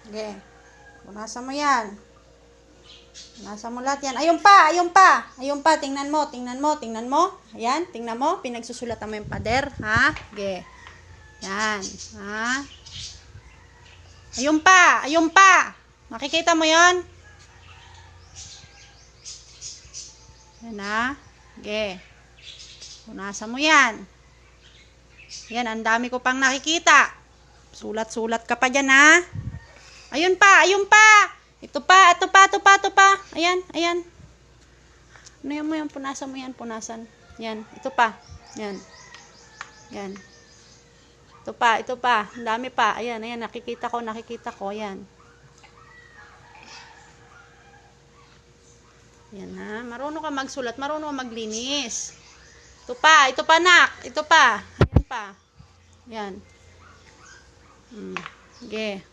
Okay. Punasan mo yan. Punasan mo lahat yan. Ayun pa, ayun pa. Ayun pa, tingnan mo, tingnan mo, tingnan mo. Ayan, tingnan mo. Pinagsusulatan mo yung pader, ha? Okay. Yan, ha? Ayun pa, ayun pa. Makikita mo yon? Yan, ha? Okay. Punasan mo yan. Yan, ang dami ko pang nakikita. Sulat-sulat ka pa dyan, ha? Ayun pa, ayun pa. Ito pa, ito pa, ito pa, ito pa. Ayan, ayan. Ano yan mo yan? Punasan mo yan, punasan. Yan, ito pa. Yan. Yan. Ito pa, ito pa. Ang dami pa. Ayan, ayan. Nakikita ko, nakikita ko. Ayan. Yan, ha? Marunong ka magsulat, marunong ka maglinis. Ito pa, nak. Ito pa. Ayan pa. Yan. Sige.